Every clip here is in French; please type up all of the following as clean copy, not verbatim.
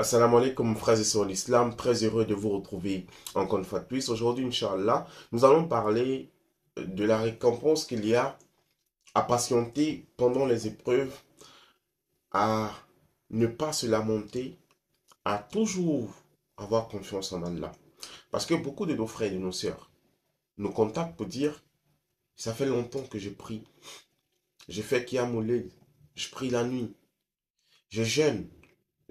Assalamu alaikum, frères et sœurs en islam. Très heureux de vous retrouver encore une fois de plus. Aujourd'hui, Inch'Allah, nous allons parler de la récompense qu'il y a à patienter pendant les épreuves, à ne pas se lamenter, à toujours avoir confiance en Allah. Parce que beaucoup de nos frères et de nos sœurs nous contactent pour dire, ça fait longtemps que je prie, j'ai fait Qiyamul Layl, je prie la nuit, je jeûne,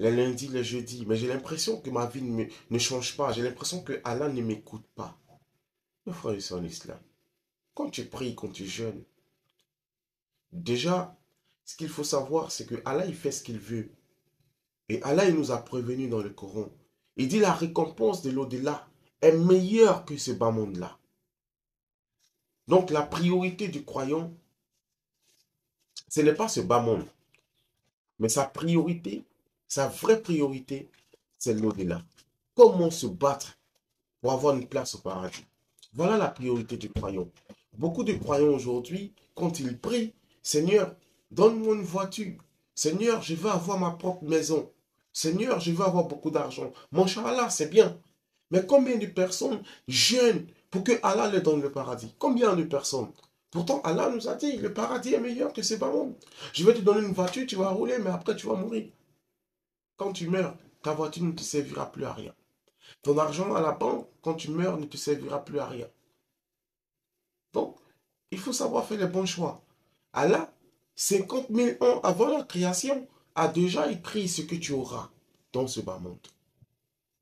les lundis, les jeudis, mais j'ai l'impression que ma vie ne change pas. J'ai l'impression que Allah ne m'écoute pas. Mes frères et sœurs en islam, quand tu pries, quand tu jeûnes, déjà, ce qu'il faut savoir, c'est que Allah, il fait ce qu'il veut. Et Allah, il nous a prévenus dans le Coran. Il dit la récompense de l'au-delà est meilleure que ce bas monde-là. Donc, la priorité du croyant, ce n'est pas ce bas monde. Mais sa priorité, sa vraie priorité, c'est l'au-delà. Comment se battre pour avoir une place au paradis? Voilà la priorité du croyant. Beaucoup de croyants aujourd'hui, quand ils prient, Seigneur, donne-moi une voiture. Seigneur, je veux avoir ma propre maison. Seigneur, je veux avoir beaucoup d'argent. Mon Allah, c'est bien. Mais combien de personnes jeûnent pour que Allah leur donne le paradis? Combien de personnes? Pourtant, Allah nous a dit, le paradis est meilleur que ce bas monde. Je vais te donner une voiture, tu vas rouler, mais après tu vas mourir. Quand tu meurs, ta voiture ne te servira plus à rien. Ton argent à la banque, quand tu meurs, ne te servira plus à rien. Donc, il faut savoir faire les bons choix. Allah, 50 000 ans avant la création, a déjà écrit ce que tu auras dans ce bas monde.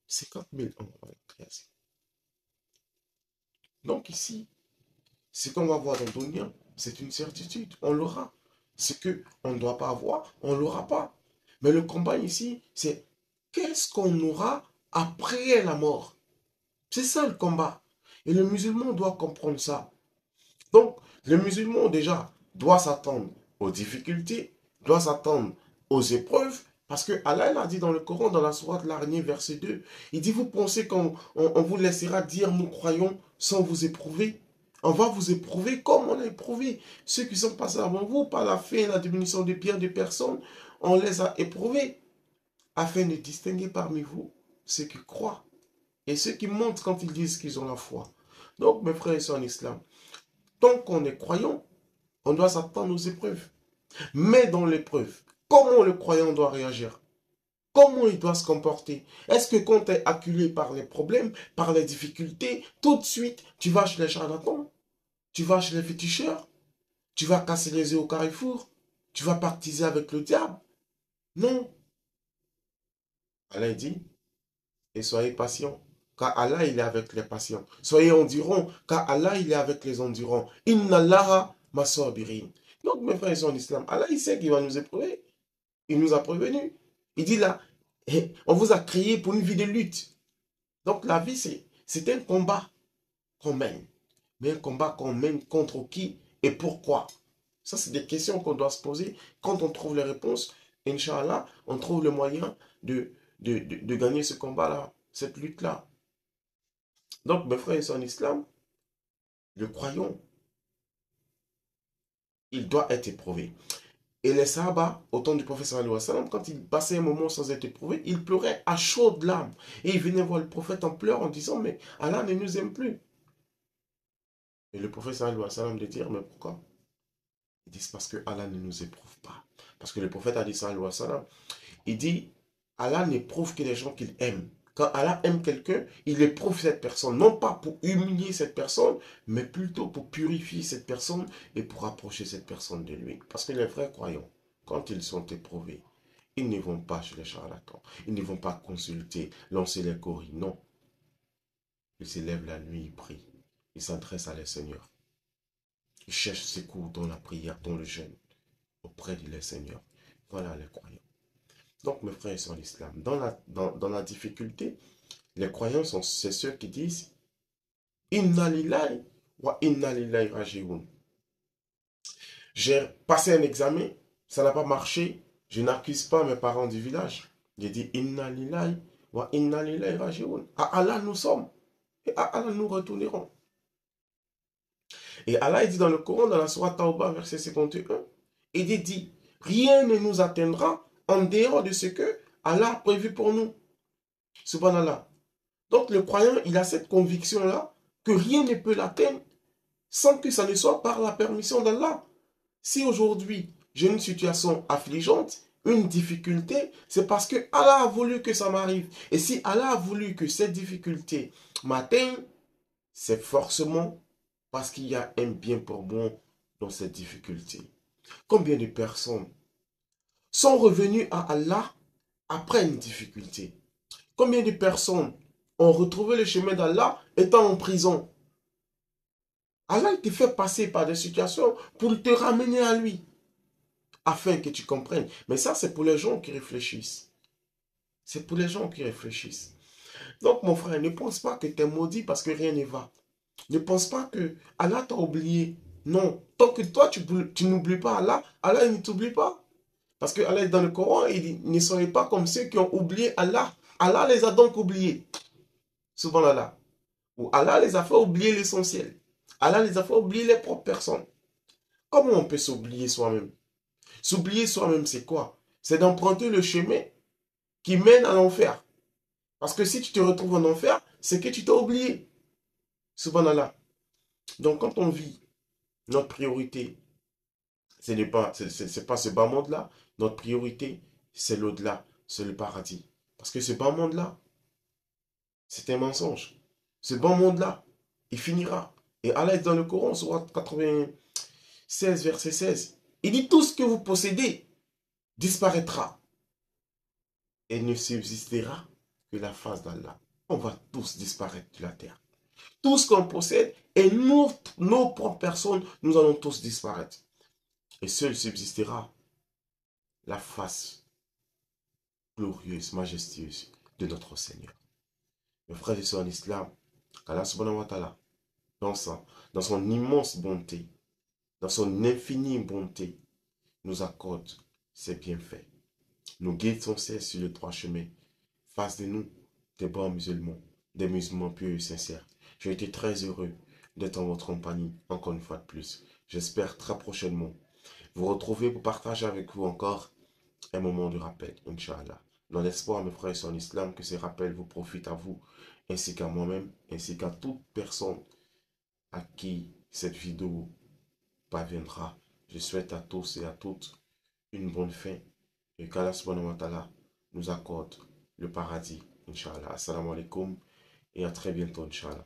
50 000 ans avant la création. Donc ici, ce qu'on va voir dans Dunya, c'est une certitude. On l'aura. Ce qu'on ne doit pas avoir, on ne l'aura pas. Mais le combat ici, c'est qu'est-ce qu'on aura après la mort? C'est ça le combat. Et le musulman doit comprendre ça. Donc, le musulman déjà doit s'attendre aux difficultés, doit s'attendre aux épreuves, parce que Allah l'a dit dans le Coran, dans la sourate de l'araignée, verset 2, il dit, vous pensez qu'on vous laissera dire nous croyons sans vous éprouver? On va vous éprouver comme on a éprouvé ceux qui sont passés avant vous par la faim et la diminution de biens de personnes. On les a éprouvés afin de distinguer parmi vous ceux qui croient et ceux qui mentent quand ils disent qu'ils ont la foi. Donc, mes frères et sœurs en islam, tant qu'on est croyant, on doit s'attendre aux épreuves. Mais dans l'épreuve, comment le croyant doit réagir? Comment il doit se comporter? Est-ce que quand tu es acculé par les problèmes, par les difficultés, tout de suite, tu vas chez les charlatans? Tu vas chez les féticheurs? Tu vas casser les œufs au carrefour? Tu vas pactiser avec le diable? Non. Allah dit, et soyez patients, car Allah, il est avec les patients. Soyez endurants, car Allah, il est avec les endurants. Inna Allaha masabirin. Donc, mes frères et sœurs en islam, Allah, il sait qu'il va nous éprouver. Il nous a prévenus. Il dit là, on vous a créé pour une vie de lutte. Donc, la vie, c'est un combat qu'on mène. Mais un combat qu'on mène contre qui et pourquoi? Ça, c'est des questions qu'on doit se poser. Quand on trouve les réponses, Inch'Allah, on trouve le moyen de gagner ce combat-là, cette lutte-là. Donc, mes frères et sœurs en islam, le croyant, il doit être éprouvé. Et les Sahaba, au temps du prophète sallallahu alayhi wa sallam, quand ils passaient un moment sans être éprouvés, ils pleuraient à chaudes larmes. Et ils venaient voir le prophète en pleurs en disant, mais Allah ne nous aime plus. Et le prophète sallallahu alayhi wa sallam de dire, mais pourquoi? Ils disent parce que Allah ne nous éprouve pas. Parce que le prophète a dit sallallahu alayhi wa sallam, il dit, Allah n'éprouve que les gens qu'il aime. Quand Allah aime quelqu'un, il éprouve cette personne, non pas pour humilier cette personne, mais plutôt pour purifier cette personne et pour approcher cette personne de lui. Parce que les vrais croyants, quand ils sont éprouvés, ils ne vont pas chez les charlatans, ils ne vont pas consulter, lancer les coris, non. Ils se lèvent la nuit, ils prient, ils s'adressent à leur Seigneur. Ils cherchent secours dans la prière, dans le jeûne, auprès de leur Seigneur. Voilà les croyants. Donc, mes frères et sœurs en islam, dans la difficulté, les croyants, c'est ceux qui disent Inna lillahi wa inna lillahi raji'un. J'ai passé un examen, ça n'a pas marché, je n'accuse pas mes parents du village. J'ai dit Inna lillahi wa inna lillahi raji'un. À Allah nous sommes et à Allah nous retournerons. Et Allah dit dans le Coran, dans la sourate Tawbah, verset 51, il dit rien ne nous atteindra en dehors de ce que Allah a prévu pour nous. Subhanallah. Donc le croyant, il a cette conviction-là que rien ne peut l'atteindre sans que ça ne soit par la permission d'Allah. Si aujourd'hui j'ai une situation affligeante, une difficulté, c'est parce que Allah a voulu que ça m'arrive. Et si Allah a voulu que cette difficulté m'atteigne, c'est forcément parce qu'il y a un bien pour moi dans cette difficulté. Combien de personnes sont revenues à Allah après une difficulté? Combien de personnes ont retrouvé le chemin d'Allah étant en prison? Allah te fait passer par des situations pour te ramener à lui, afin que tu comprennes. Mais ça, c'est pour les gens qui réfléchissent. C'est pour les gens qui réfléchissent. Donc, mon frère, ne pense pas que tu es maudit parce que rien ne va. Ne pense pas que Allah t'a oublié. Non. Tant que toi, tu n'oublies pas Allah, Allah il ne t'oublie pas. Parce que Allah, dans le Coran, il dit, ne soyez pas comme ceux qui ont oublié Allah. Allah les a donc oubliés. Souvent Allah. Ou Allah les a fait oublier l'essentiel. Allah les a fait oublier les propres personnes. Comment on peut s'oublier soi-même? S'oublier soi-même, c'est quoi? C'est d'emprunter le chemin qui mène à l'enfer. Parce que si tu te retrouves en enfer, c'est que tu t'as oublié. Subhanallah. Donc quand on vit, notre priorité, ce n'est pas, c'est pas ce bas monde-là. Notre priorité, c'est l'au-delà, c'est le paradis. Parce que ce bas monde-là, c'est un mensonge. Ce bas monde-là, il finira. Et Allah est dans le Coran, sur 96, verset 16. Il dit tout ce que vous possédez disparaîtra et ne subsistera que la face d'Allah. On va tous disparaître de la terre. Tout ce qu'on possède et nous, nos propres personnes, nous allons tous disparaître. Et seul subsistera la face glorieuse, majestueuse de notre Seigneur. Mes frères et sœurs en islam, qu'Allah subhanahu wa ta'ala, dans son immense bonté, dans son infinie bonté, nous accorde ses bienfaits. Nous guide sans cesse sur le droit chemin. Fasse de nous des bons musulmans, des musulmans pieux et sincères. J'ai été très heureux d'être en votre compagnie, encore une fois de plus. J'espère très prochainement vous retrouver pour partager avec vous encore un moment de rappel, Inch'Allah. Dans l'espoir, mes frères et sœurs en islam, que ces rappels vous profitent à vous, ainsi qu'à moi-même, ainsi qu'à toute personne à qui cette vidéo parviendra. Je souhaite à tous et à toutes une bonne fin et qu'Allah subhanahu wa ta'ala nous accorde le paradis, Inch'Allah. Assalamu alaikum et à très bientôt, Inch'Allah.